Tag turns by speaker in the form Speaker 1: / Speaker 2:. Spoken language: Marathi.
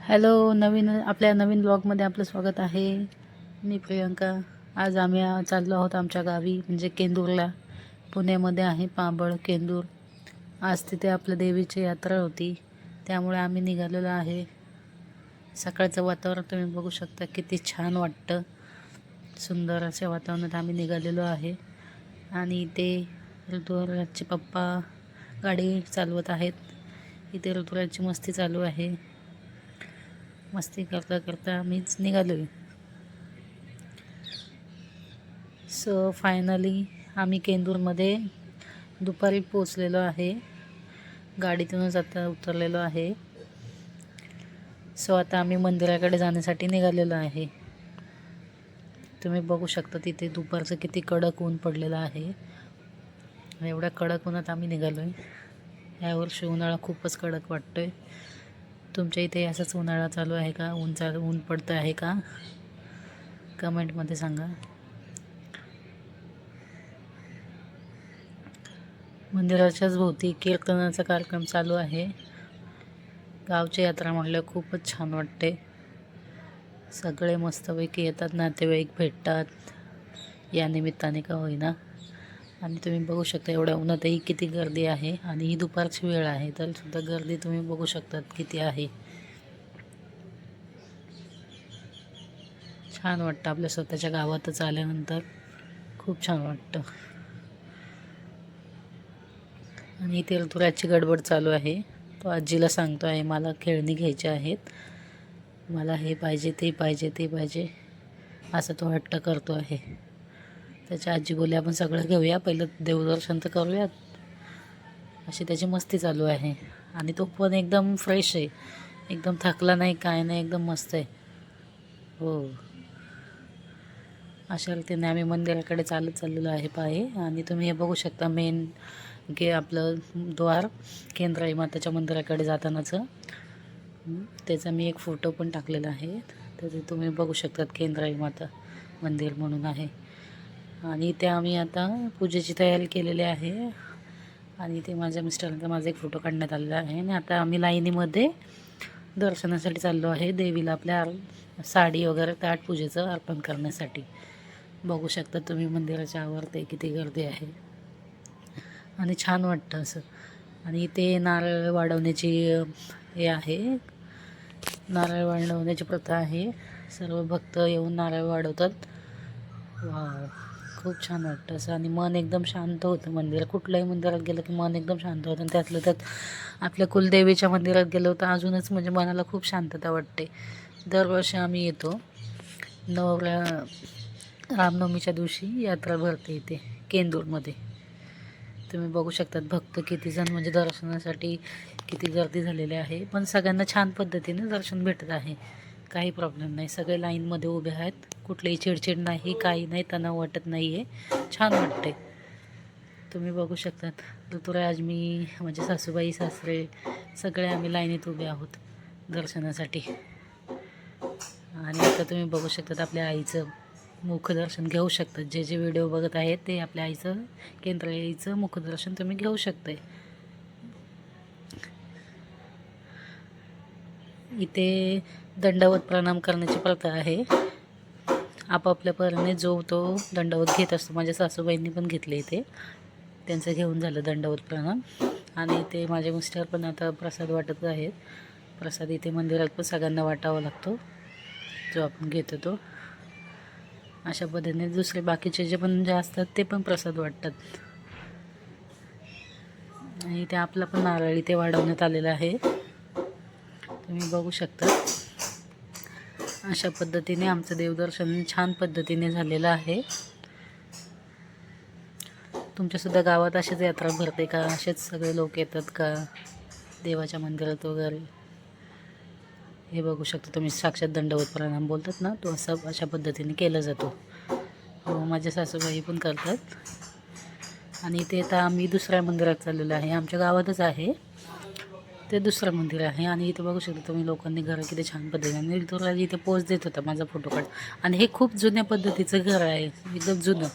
Speaker 1: हॅलो, आपल्या नवीन ब्लॉगमध्ये आपलं स्वागत आहे. मी प्रियंका. आज आम्ही चाललो आहोत आमच्या गावी, म्हणजे केंदूरला. पुण्यामध्ये आहे पाबळ केंदूर. आज तिथे आपल्या देवीची यात्रा होती, त्यामुळे आम्ही निघालेलो आहे. सकाळचं वातावरण तुम्ही बघू शकता, किती छान वाटतं. सुंदर अशा वातावरणात आम्ही निघालेलो आहे. आणि इथे ऋतुराजचे पप्पा गाडी चालवत आहेत. इथे ऋतुराजची मस्ती चालू आहे. मस्ती करता करता आम्हीच निघालो. सो फायनली आम्ही केंदूरमध्ये दुपारी पोचलेलो आहे. गाडीतूनच आता उतरलेलो आहे. सो आता आम्ही मंदिराकडे जाण्यासाठी निघालेलो आहे. तुम्ही बघू शकता तिथे दुपारचं किती कडक ऊन पडलेलं आहे. एवढ्या कडक उन्हात आम्ही निघालो आहे. यावर्षी उन्हाळा खूपच कडक वाटतोय. तुमच्या इथे असाच उन्हाळा चालू आहे का? ऊन पडतं आहे का? कमेंटमध्ये सांगा. मंदिराच्याच भोवती कीर्तनाचा कार्यक्रम चालू आहे. गावची यात्रा म्हटलं खूपच छान वाटते. सगळे मस्तपैकी येतात, नातेवाईक भेटतात या निमित्ताने का होईना. आणि तुम्ही बघू शकता एवढ्या उन्हातही किती गर्दी आहे. आणि ही दुपारची वेळ आहे, तर सुद्धा गर्दी तुम्ही बघू शकतात किती आहे. छान वाटतं आपल्या स्वतःच्या गावातच आल्यानंतर. खूप छान वाटतं. आणि इथे ऋतुराजची गडबड चालू आहे. तो आजीला सांगतो आहे, मला खेळणी घ्यायचे आहेत, मला हे पाहिजे, ते पाहिजे, ते पाहिजे, असं तो हट्ट करतो आहे. त्याची आजी बोलली, आपण सगळं घेऊया, पहिलं देवदर्शन तर करूयात. अशी त्याची मस्ती चालू आहे. आणि तो पण एकदम फ्रेश आहे, एकदम थकला नाही, काय नाही, एकदम मस्त आहे. हो, अशा रीतीने आम्ही मंदिराकडे चालत चाललेलो आहे पाहे. आणि तुम्ही हे बघू शकता मेन आपलं द्वार केंद्राई माताच्या मंदिराकडे जातानाचं. त्याचा मी एक फोटो पण टाकलेला आहे, तर ते तुम्ही बघू शकतात. केंद्राई माता मंदिर म्हणून आहे. आणि इथे आम्ही आता पूजेची तयारी केलेली आहे. आणि ते माझ्या मिस्टरांचा माझा एक फोटो काढण्यात आलेला आहे. आणि आता आम्ही लाईनीमध्ये दर्शनासाठी चाललो आहे, देवीला आपल्या साडी वगैरे ताट पूजेचं अर्पण करण्यासाठी. बघू शकता तुम्ही मंदिराच्या आवारात किती गर्दी आहे. आणि छान वाटतं असं. आणि इथे नारळ वाढवण्याची हे आहे, नारळ वाढवण्याची प्रथा आहे. सर्व भक्त येऊन नारळ वाढवतात. वाव, खूप छान वाटतं असं. आणि मन एकदम शांत होतं. कुठल्याही मंदिरात गेलं की मन एकदम शांत होतं. आणि त्यातलं त्यात आपल्या कुलदेवीच्या मंदिरात गेलो तर अजूनच म्हणजे मनाला खूप शांतता वाटते. दरवर्षी आम्ही येतो. रामनवमीच्या दिवशी यात्रा भरते इथे केंदूरमध्ये. तुम्ही बघू शकतात भक्त किती जण म्हणजे दर्शनासाठी किती गर्दी झालेली आहे. पण सगळ्यांना छान पद्धतीने दर्शन भेटत आहे, काही प्रॉब्लेम नाही. सगळे लाईनमध्ये उभे आहेत, कुठलीही चिडचिड नाही, काही नाही, तणाव वाटत नाही आहे, छान वाटते. तुम्ही बघू शकतात ऋतुराज, मी, म्हणजे सासूबाई, सासरे, सगळे आम्ही लाईनीत उभे आहोत दर्शनासाठी. आणि आता तुम्ही बघू शकतात आपल्या आईचं मुखदर्शन घेऊ शकतात. जे जे व्हिडिओ बघत आहेत ते आपल्या आईचं, केंद्राई आईचं मुखदर्शन तुम्ही घेऊ शकता. इथे दंडवत प्रणाम करण्याची प्रथा आहे. आपापल्या परीने जो तो दंडवत घेत असतो. माझ्या सासूबाईंनी पण घेतले इथे, त्यांचं घेऊन झालं दंडवत प्रणाम. आणि इथे माझे मिस्टर पण आता प्रसाद वाटत आहेत. प्रसाद इथे मंदिरात पण सगळ्यांना वाटावा लागतो, जो आपण घेतो तो. अशा पद्धतीने दुसरे बाकीचे जे पण जे असतात ते पण प्रसाद वाटतात. आणि इथे आपला पण नारळ इथे वाढवण्यात आलेला आहे, तुम्ही बघू शकता. अशा पद्धतीने आमचं देवदर्शन छान पद्धतीने झालेलं आहे. तुमच्यासुद्धा गावात अशीच यात्रा भरते का? असेच सगळे लोक येतात का देवाच्या मंदिरात वगैरे? हे बघू शकता तुम्ही, साक्षात दंडवत प्रणाम बोलतात ना, तो अशा पद्धतीने केला जातो. हो, माझ्या सासूबाई पण करतात. आणि इथे आता आम्ही दुसऱ्या मंदिरात चाललेलो आहे, आमच्या गावातच आहे ते दुसरं मंदिर आहे. आणि इथे बघू शकता तुम्ही लोकांनी घर किती छान पद्धतीने. ऋतुराज इथे पोच देत होता माझा फोटो काढ. आणि हे खूप जुन्या पद्धतीचं घर आहे, एकदम जुनं.